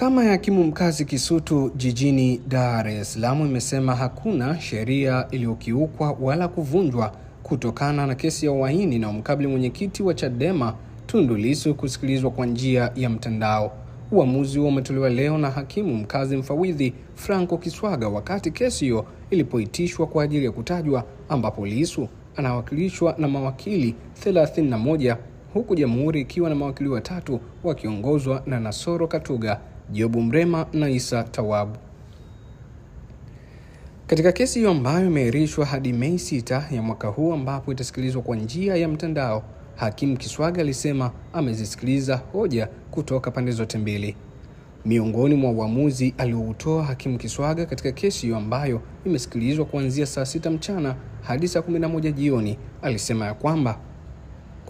Mahakama ya hakimu mkazi Kisutu jijini Dar es Salaam imesema hakuna sheria iliyokiukwa wala kuvunjwa kutokana na kesi ya uhaini na umkabili mwenyekiti wa Chadema Tundu Lissu kusikilizwa kwa njia ya mtandao. Uamuzi huo umetolewa leo na hakimu mkazi mfawidhi Franco Kiswaga wakati kesi hiyo ilipoitishwa kwa ajili ya kutajwa, ambapo Lissu anawakilishwa na mawakili 31 huku jamhuri ikiwa na mawakili watatu wakiongozwa na Nasoro Katuga, Jobu Mrema na Isa Tawabu. Katika kesi hiyo ambayo imeahirishwa hadi Mei 6 ya mwaka huu ambapo itasikilizwa kwa njia ya mtandao, hakimu Kiswaga alisema amezisikiliza hoja kutoka pande zote mbili. Miongoni mwa uamuzi alioutoa hakimu Kiswaga katika kesi hiyo ambayo imesikilizwa kuanzia saa 6 mchana hadi saa 11 jioni, alisema ya kwamba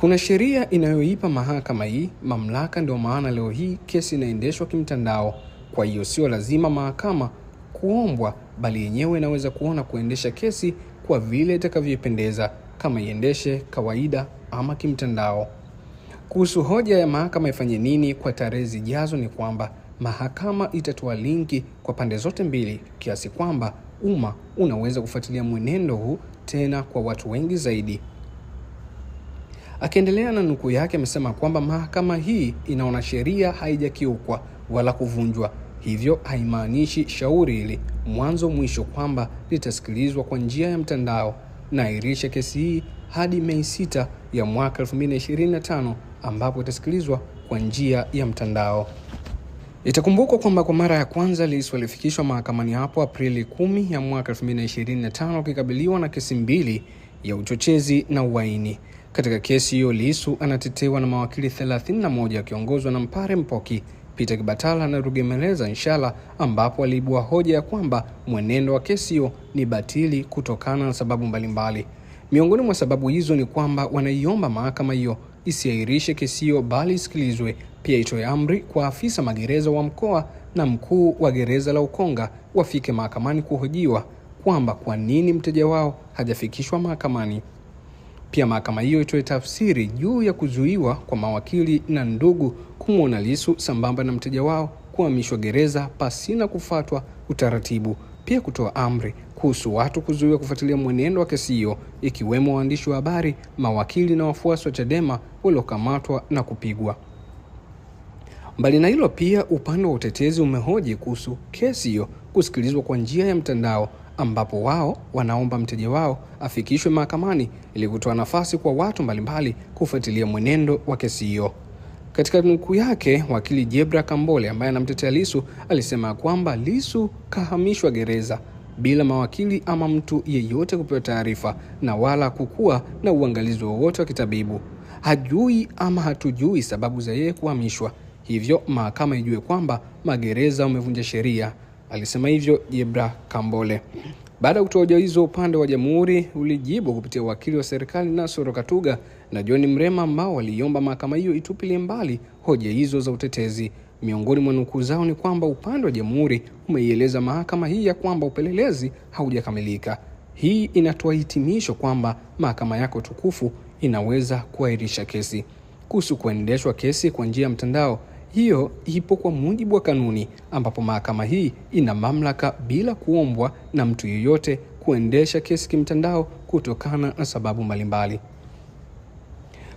kuna sheria inayoipa mahakama hii mamlaka, ndio maana leo hii kesi inaendeshwa kimtandao. Kwa hiyo sio lazima mahakama kuombwa, bali yenyewe inaweza kuona kuendesha kesi kwa vile itakavyopendeza, kama iendeshe kawaida ama kimtandao. Kuhusu hoja ya mahakama ifanye nini kwa tarehe zijazo, ni kwamba mahakama itatoa linki kwa pande zote mbili kiasi kwamba umma unaweza kufuatilia mwenendo huu tena kwa watu wengi zaidi. Akiendelea na nukuu yake, amesema kwamba mahakama hii inaona sheria haijakiukwa wala kuvunjwa, hivyo haimaanishi shauri hili mwanzo mwisho kwamba litasikilizwa kwa njia ya mtandao, na airisha kesi hii hadi Mei 6 ya mwaka 2025 ambapo itasikilizwa kwa njia ya mtandao. Itakumbukwa kwamba kwa mara ya kwanza Lissu alifikishwa mahakamani hapo Aprili 10 ya mwaka 2025 kikabiliwa na kesi mbili ya uchochezi na uhaini. Katika kesi hiyo Lissu anatetewa na mawakili 31 wakiongozwa na Mpare Mpoki, Peter Kibatala na Rugemeleza Inshallah, ambapo aliibua hoja ya kwamba mwenendo wa kesi hiyo ni batili kutokana na sababu mbalimbali. Miongoni mwa sababu hizo ni kwamba wanaiomba mahakama hiyo isiahirishe kesi hiyo bali isikilizwe, pia itoe amri kwa afisa magereza wa mkoa na mkuu wa gereza la Ukonga wafike mahakamani kuhojiwa kwamba kwa nini mteja wao hajafikishwa mahakamani. Pia mahakama hiyo itoe tafsiri juu ya kuzuiwa kwa mawakili na ndugu kumwona Lissu sambamba na mteja wao kuhamishwa gereza pasina kufuatwa utaratibu. Pia kutoa amri kuhusu watu kuzuiwa kufuatilia mwenendo wa kesi hiyo, ikiwemo waandishi wa habari, mawakili na wafuasi wa Chadema waliokamatwa na kupigwa. Mbali na hilo, pia upande wa utetezi umehoji kuhusu kesi hiyo kusikilizwa kwa njia ya mtandao, ambapo wao wanaomba mteja wao afikishwe mahakamani ili kutoa nafasi kwa watu mbalimbali kufuatilia mwenendo wa kesi hiyo. Katika nukuu yake, wakili Jebra Kambole ambaye anamtetea Lissu alisema kwamba Lissu kahamishwa gereza bila mawakili ama mtu yeyote kupewa taarifa na wala kukuwa na uangalizi wowote wa kitabibu. Hajui ama hatujui sababu za yeye kuhamishwa, hivyo mahakama ijue kwamba magereza umevunja sheria, alisema hivyo Jebra Kambole. Baada ya kutoa hoja hizo, upande wa jamhuri ulijibu kupitia wakili wa serikali Nasoro Katuga na John Mrema ambao waliomba mahakama hiyo itupilie mbali hoja hizo za utetezi. Miongoni mwa nukuu zao ni kwamba upande wa jamhuri umeieleza mahakama hii ya kwamba upelelezi haujakamilika. Hii inatoa hitimisho kwamba mahakama yako tukufu inaweza kuahirisha kesi. Kuhusu kuendeshwa kesi kwa njia ya mtandao, hiyo ipo kwa mujibu wa kanuni, ambapo mahakama hii ina mamlaka bila kuombwa na mtu yeyote kuendesha kesi kimtandao kutokana na sababu mbalimbali.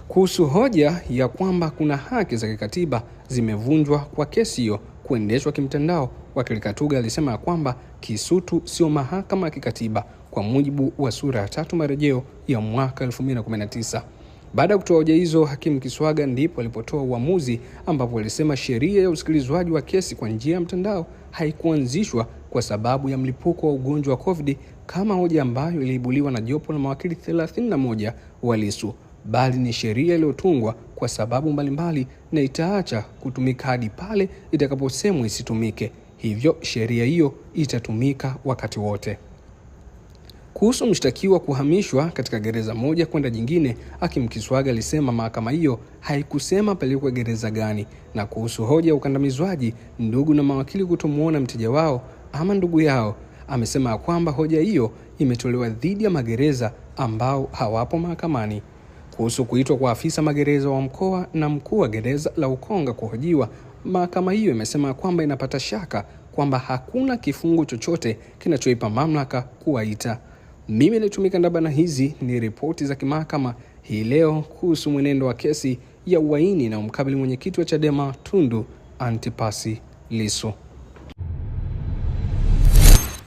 Kuhusu hoja ya kwamba kuna haki za kikatiba zimevunjwa kwa kesi hiyo kuendeshwa kimtandao, wakili Katuga alisema ya kwamba Kisutu sio mahakama ya kikatiba kwa mujibu wa sura ya 3 marejeo ya mwaka 2019. Baada ya kutoa hoja hizo, hakimu Kiswaga ndipo alipotoa uamuzi ambapo alisema sheria ya usikilizwaji wa kesi kwa njia ya mtandao haikuanzishwa kwa sababu ya mlipuko wa ugonjwa wa COVID kama hoja ambayo iliibuliwa na jopo la mawakili 31 wa Lissu, bali ni sheria iliyotungwa kwa sababu mbalimbali na itaacha kutumika hadi pale itakaposemwa isitumike. Hivyo sheria hiyo itatumika wakati wote. Kuhusu mshtakiwa kuhamishwa katika gereza moja kwenda jingine, hakimu Kiswaga alisema mahakama hiyo haikusema pelekwe gereza gani, na kuhusu hoja ya ukandamizwaji ndugu na mawakili kutomuona mteja wao ama ndugu yao, amesema kwamba hoja hiyo imetolewa dhidi ya magereza ambao hawapo mahakamani. Kuhusu kuitwa kwa afisa magereza wa mkoa na mkuu wa gereza la Ukonga kuhojiwa, mahakama hiyo imesema kwamba inapata shaka kwamba hakuna kifungu chochote kinachoipa mamlaka kuwaita. Mimi nitumika ndaba, na hizi ni ripoti za kimahakama hii leo kuhusu mwenendo wa kesi ya uhaini na umkabili mwenyekiti wa Chadema Tundu Antipas Lissu.